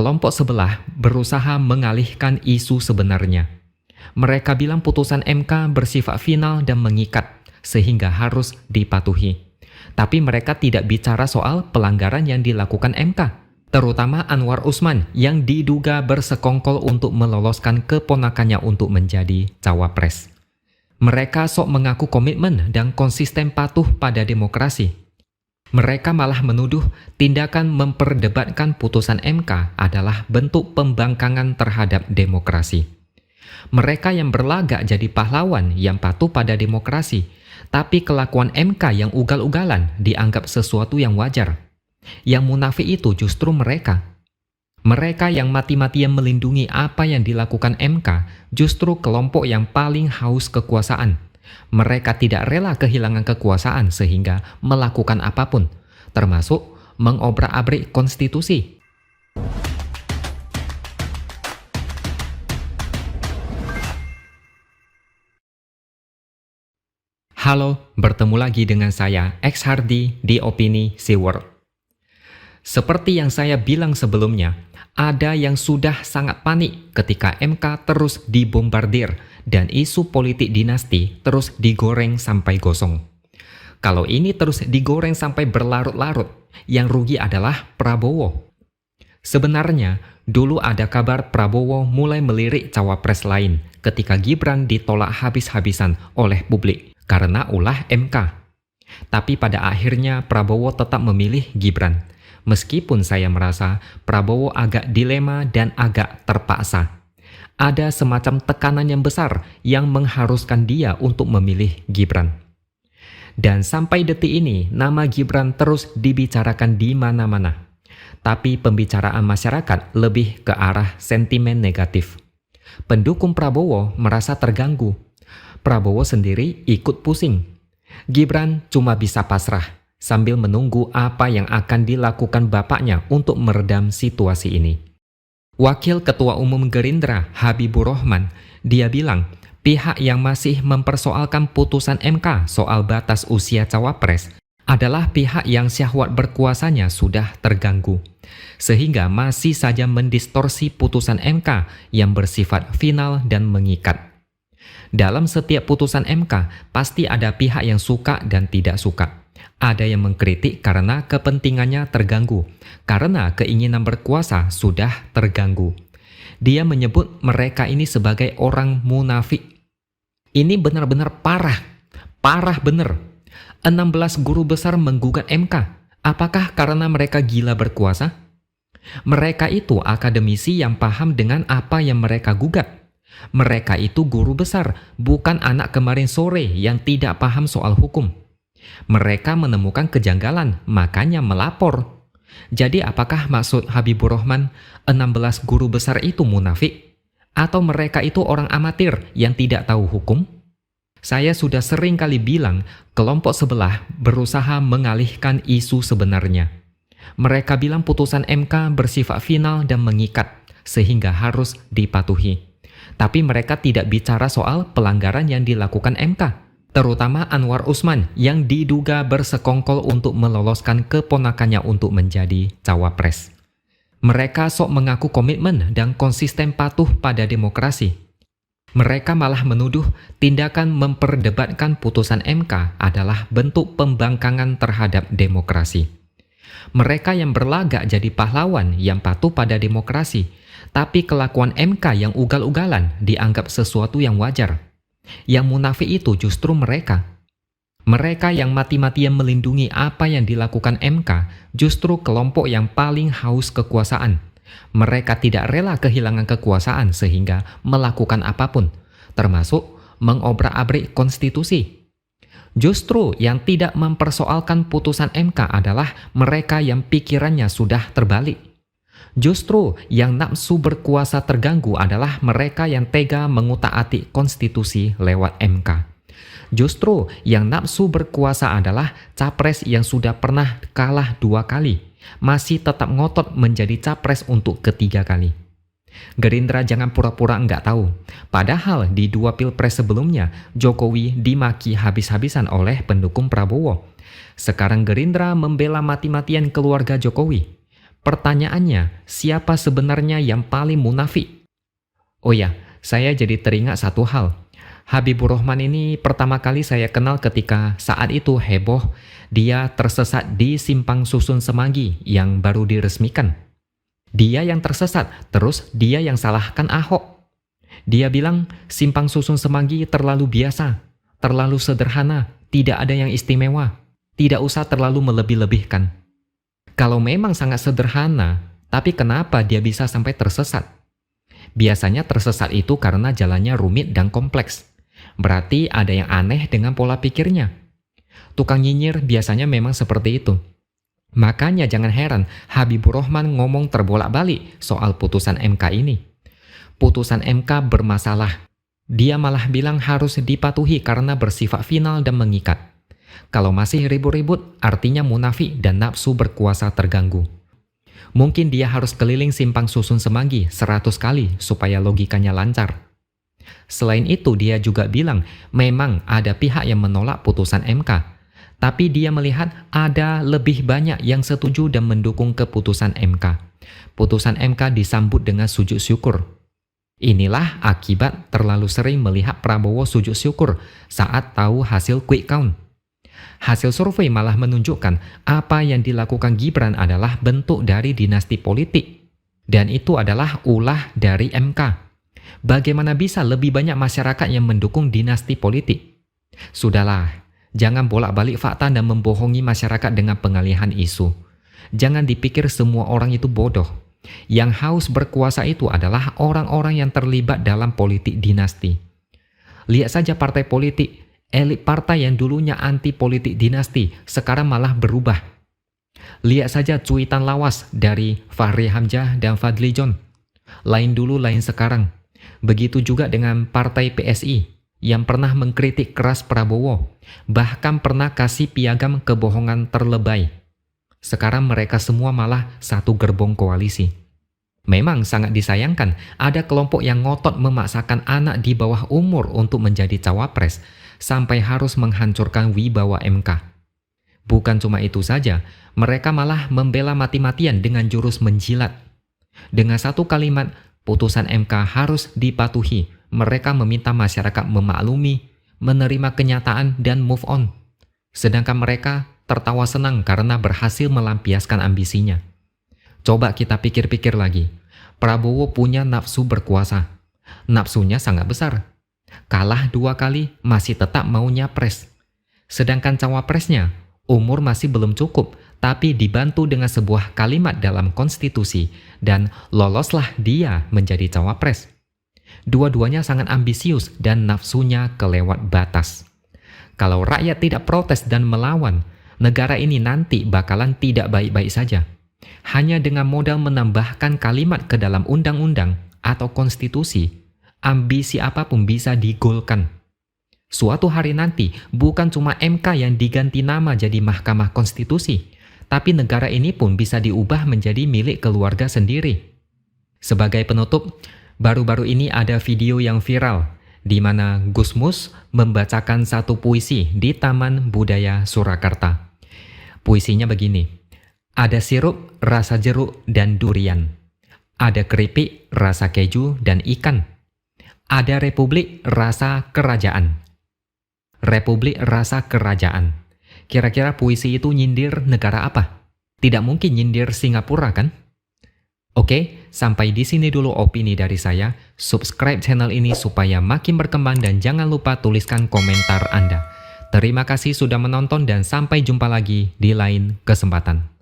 kelompok sebelah berusaha mengalihkan isu sebenarnya. Mereka bilang putusan MK bersifat final dan mengikat, sehingga harus dipatuhi. Tapi mereka tidak bicara soal pelanggaran yang dilakukan MK, terutama Anwar Usman yang diduga bersekongkol untuk meloloskan keponakannya untuk menjadi cawapres. Mereka sok mengaku komitmen dan konsisten patuh pada demokrasi. Mereka malah menuduh tindakan memperdebatkan putusan MK adalah bentuk pembangkangan terhadap demokrasi. Mereka yang berlagak jadi pahlawan yang patuh pada demokrasi, tapi kelakuan MK yang ugal-ugalan dianggap sesuatu yang wajar. Yang munafik itu justru mereka. Mereka yang mati-matian melindungi apa yang dilakukan MK justru kelompok yang paling haus kekuasaan. Mereka tidak rela kehilangan kekuasaan sehingga melakukan apapun, termasuk mengobrak-abrik konstitusi. Halo, bertemu lagi dengan saya, X Hardy di Opini SeaWorld. Seperti yang saya bilang sebelumnya, ada yang sudah sangat panik ketika MK terus dibombardir dan isu politik dinasti terus digoreng sampai gosong. Kalau ini terus digoreng sampai berlarut-larut, yang rugi adalah Prabowo. Sebenarnya, dulu ada kabar Prabowo mulai melirik cawapres lain ketika Gibran ditolak habis-habisan oleh publik karena ulah MK. Tapi pada akhirnya Prabowo tetap memilih Gibran. Meskipun saya merasa Prabowo agak dilema dan agak terpaksa. Ada semacam tekanan yang besar yang mengharuskan dia untuk memilih Gibran. Dan sampai detik ini, nama Gibran terus dibicarakan di mana-mana. Tapi pembicaraan masyarakat lebih ke arah sentimen negatif. Pendukung Prabowo merasa terganggu. Prabowo sendiri ikut pusing. Gibran cuma bisa pasrah sambil menunggu apa yang akan dilakukan bapaknya untuk meredam situasi ini. Wakil Ketua Umum Gerindra, Habibur Rahman, dia bilang pihak yang masih mempersoalkan putusan MK soal batas usia cawapres adalah pihak yang syahwat berkuasanya sudah terganggu, sehingga masih saja mendistorsi putusan MK yang bersifat final dan mengikat. Dalam setiap putusan MK, pasti ada pihak yang suka dan tidak suka. Ada yang mengkritik karena kepentingannya terganggu, karena keinginan berkuasa sudah terganggu. Dia menyebut mereka ini sebagai orang munafik. Ini benar-benar parah benar. 16 guru besar menggugat MK. Apakah karena mereka gila berkuasa? Mereka itu akademisi yang paham dengan apa yang mereka gugat. Mereka itu guru besar, bukan anak kemarin sore yang tidak paham soal hukum. Mereka menemukan kejanggalan, makanya melapor. Jadi apakah maksud Habibur Rahman 16 guru besar itu munafik? Atau mereka itu orang amatir yang tidak tahu hukum? Saya sudah sering kali bilang, kelompok sebelah berusaha mengalihkan isu sebenarnya. Mereka bilang putusan MK bersifat final dan mengikat, sehingga harus dipatuhi. Tapi mereka tidak bicara soal pelanggaran yang dilakukan MK, terutama Anwar Usman yang diduga bersekongkol untuk meloloskan keponakannya untuk menjadi cawapres. Mereka sok mengaku komitmen dan konsisten patuh pada demokrasi. Mereka malah menuduh tindakan memperdebatkan putusan MK adalah bentuk pembangkangan terhadap demokrasi. Mereka yang berlagak jadi pahlawan yang patuh pada demokrasi, tapi kelakuan MK yang ugal-ugalan dianggap sesuatu yang wajar. Yang munafik itu justru mereka. Mereka yang mati-matian melindungi apa yang dilakukan MK justru kelompok yang paling haus kekuasaan. Mereka tidak rela kehilangan kekuasaan sehingga melakukan apapun, termasuk mengobrak-abrik konstitusi. Justru yang tidak mempersoalkan putusan MK adalah mereka yang pikirannya sudah terbalik. Justru yang nafsu berkuasa terganggu adalah mereka yang tega mengutak-atik konstitusi lewat MK. Justru yang nafsu berkuasa adalah capres yang sudah pernah kalah 2 kali, masih tetap ngotot menjadi capres untuk ketiga kali. Gerindra jangan pura-pura nggak tahu. Padahal di 2 pilpres sebelumnya, Jokowi dimaki habis-habisan oleh pendukung Prabowo. Sekarang Gerindra membela mati-matian keluarga Jokowi. Pertanyaannya, siapa sebenarnya yang paling munafik? Oh ya, saya jadi teringat satu hal. Habibur Rahman ini pertama kali saya kenal ketika saat itu heboh dia tersesat di Simpang Susun Semanggi yang baru diresmikan. Dia yang tersesat, terus dia yang salahkan Ahok. Dia bilang Simpang Susun Semanggi terlalu biasa, terlalu sederhana, tidak ada yang istimewa, tidak usah terlalu melebih-lebihkan. Kalau memang sangat sederhana, tapi kenapa dia bisa sampai tersesat? Biasanya tersesat itu karena jalannya rumit dan kompleks. Berarti ada yang aneh dengan pola pikirnya. Tukang nyinyir biasanya memang seperti itu. Makanya jangan heran Habibur Rahman ngomong terbolak-balik soal putusan MK ini. Putusan MK bermasalah. Dia malah bilang harus dipatuhi karena bersifat final dan mengikat. Kalau masih ribut-ribut, artinya munafik dan nafsu berkuasa terganggu. Mungkin dia harus keliling Simpang Susun Semanggi 100 kali supaya logikanya lancar. Selain itu, dia juga bilang memang ada pihak yang menolak putusan MK, tapi dia melihat ada lebih banyak yang setuju dan mendukung keputusan MK. Putusan MK disambut dengan sujud syukur. Inilah akibat terlalu sering melihat Prabowo sujud syukur saat tahu hasil quick count. Hasil survei malah menunjukkan apa yang dilakukan Gibran adalah bentuk dari dinasti politik. Dan itu adalah ulah dari MK. Bagaimana bisa lebih banyak masyarakat yang mendukung dinasti politik? Sudahlah, jangan bolak-balik fakta dan membohongi masyarakat dengan pengalihan isu. Jangan dipikir semua orang itu bodoh. Yang haus berkuasa itu adalah orang-orang yang terlibat dalam politik dinasti. Lihat saja partai politik, elit partai yang dulunya anti politik dinasti, sekarang malah berubah. Lihat saja cuitan lawas dari Fahri Hamzah dan Fadli John. Lain dulu, lain sekarang. Begitu juga dengan partai PSI yang pernah mengkritik keras Prabowo, bahkan pernah kasih piagam kebohongan terlebay. Sekarang mereka semua malah satu gerbong koalisi. Memang sangat disayangkan ada kelompok yang ngotot memaksakan anak di bawah umur untuk menjadi cawapres sampai harus menghancurkan wibawa MK. Bukan cuma itu saja, mereka malah membela mati-matian dengan jurus menjilat. Dengan satu kalimat, putusan MK harus dipatuhi. Mereka meminta masyarakat memaklumi, menerima kenyataan dan move on. Sedangkan mereka tertawa senang karena berhasil melampiaskan ambisinya. Coba kita pikir-pikir lagi. Prabowo punya nafsu berkuasa. Nafsunya sangat besar. Kalah 2 kali masih tetap mau nyapres. Sedangkan cawapresnya, umur masih belum cukup, tapi dibantu dengan sebuah kalimat dalam konstitusi dan loloslah dia menjadi cawapres. Dua-duanya sangat ambisius dan nafsunya kelewat batas. Kalau rakyat tidak protes dan melawan, negara ini nanti bakalan tidak baik-baik saja. Hanya dengan modal menambahkan kalimat ke dalam undang-undang atau konstitusi, ambisi apapun bisa digolkan. Suatu hari nanti, bukan cuma MK yang diganti nama jadi Mahkamah Konstitusi, tapi negara ini pun bisa diubah menjadi milik keluarga sendiri. Sebagai penutup, baru-baru ini ada video yang viral, di mana Gus Mus membacakan satu puisi di Taman Budaya Surakarta. Puisinya begini, ada sirup rasa jeruk dan durian, ada keripik rasa keju dan ikan, ada republik rasa kerajaan. Republik rasa kerajaan. Kira-kira puisi itu nyindir negara apa? Tidak mungkin nyindir Singapura kan? Oke, sampai di sini dulu opini dari saya. Subscribe channel ini supaya makin berkembang dan jangan lupa tuliskan komentar Anda. Terima kasih sudah menonton dan sampai jumpa lagi di lain kesempatan.